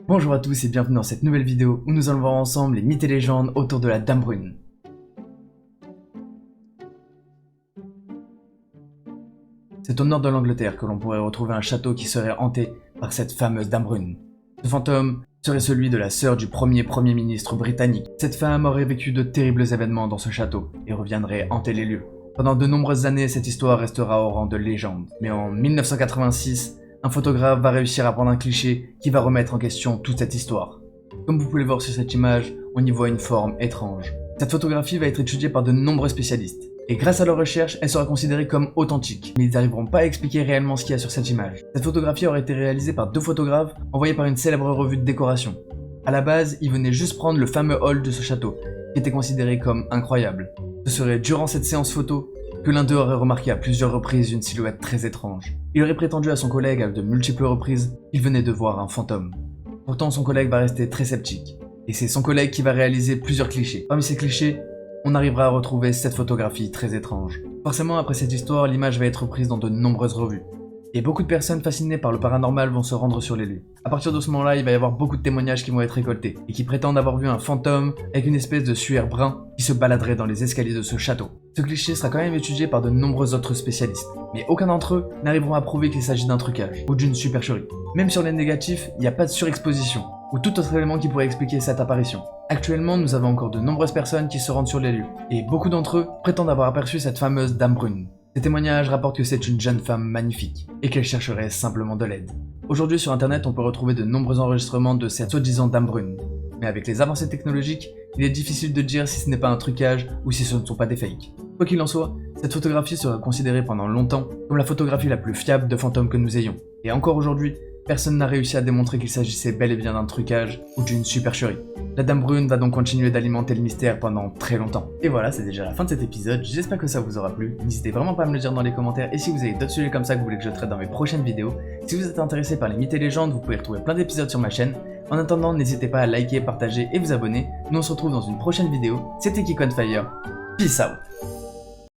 Bonjour à tous et bienvenue dans cette nouvelle vidéo où nous allons voir ensemble les mythes et légendes autour de la Dame Brune. C'est au nord de l'Angleterre que l'on pourrait retrouver un château qui serait hanté par cette fameuse Dame Brune. Ce fantôme serait celui de la sœur du premier ministre britannique. Cette femme aurait vécu de terribles événements dans ce château et reviendrait hanter les lieux. Pendant de nombreuses années, cette histoire restera au rang de légende. Mais en 1986, un photographe va réussir à prendre un cliché qui va remettre en question toute cette histoire. Comme vous pouvez le voir sur cette image, on y voit une forme étrange. Cette photographie va être étudiée par de nombreux spécialistes. Et grâce à leurs recherches, elle sera considérée comme authentique. Mais ils n'arriveront pas à expliquer réellement ce qu'il y a sur cette image. Cette photographie aurait été réalisée par deux photographes envoyés par une célèbre revue de décoration. À la base, ils venaient juste prendre le fameux hall de ce château, qui était considéré comme incroyable. Ce serait durant cette séance photo que l'un d'eux aurait remarqué à plusieurs reprises une silhouette très étrange. Il aurait prétendu à son collègue à de multiples reprises qu'il venait de voir un fantôme. Pourtant, son collègue va rester très sceptique. Et c'est son collègue qui va réaliser plusieurs clichés. Parmi ces clichés, on arrivera à retrouver cette photographie très étrange. Forcément, après cette histoire, l'image va être prise dans de nombreuses revues. Et beaucoup de personnes fascinées par le paranormal vont se rendre sur les lieux. À partir de ce moment-là, il va y avoir beaucoup de témoignages qui vont être récoltés, et qui prétendent avoir vu un fantôme avec une espèce de suaire brun qui se baladerait dans les escaliers de ce château. Ce cliché sera quand même étudié par de nombreux autres spécialistes, mais aucun d'entre eux n'arriveront à prouver qu'il s'agit d'un trucage, ou d'une supercherie. Même sur les négatifs, il n'y a pas de surexposition, ou tout autre élément qui pourrait expliquer cette apparition. Actuellement, nous avons encore de nombreuses personnes qui se rendent sur les lieux, et beaucoup d'entre eux prétendent avoir aperçu cette fameuse Dame Brune. Ces témoignages rapportent que c'est une jeune femme magnifique, et qu'elle chercherait simplement de l'aide. Aujourd'hui sur internet, on peut retrouver de nombreux enregistrements de cette soi-disant Dame Brune. Mais avec les avancées technologiques, il est difficile de dire si ce n'est pas un trucage ou si ce ne sont pas des fakes. Quoi qu'il en soit, cette photographie sera considérée pendant longtemps comme la photographie la plus fiable de fantômes que nous ayons. Et encore aujourd'hui, personne n'a réussi à démontrer qu'il s'agissait bel et bien d'un trucage ou d'une supercherie. La Dame Brune va donc continuer d'alimenter le mystère pendant très longtemps. Et voilà, c'est déjà la fin de cet épisode, j'espère que ça vous aura plu. N'hésitez vraiment pas à me le dire dans les commentaires et si vous avez d'autres sujets comme ça que vous voulez que je traite dans mes prochaines vidéos. Si vous êtes intéressé par les mythes et légendes, vous pouvez retrouver plein d'épisodes sur ma chaîne. En attendant, n'hésitez pas à liker, partager et vous abonner. Nous on se retrouve dans une prochaine vidéo. C'était Geek on Fire. Peace out.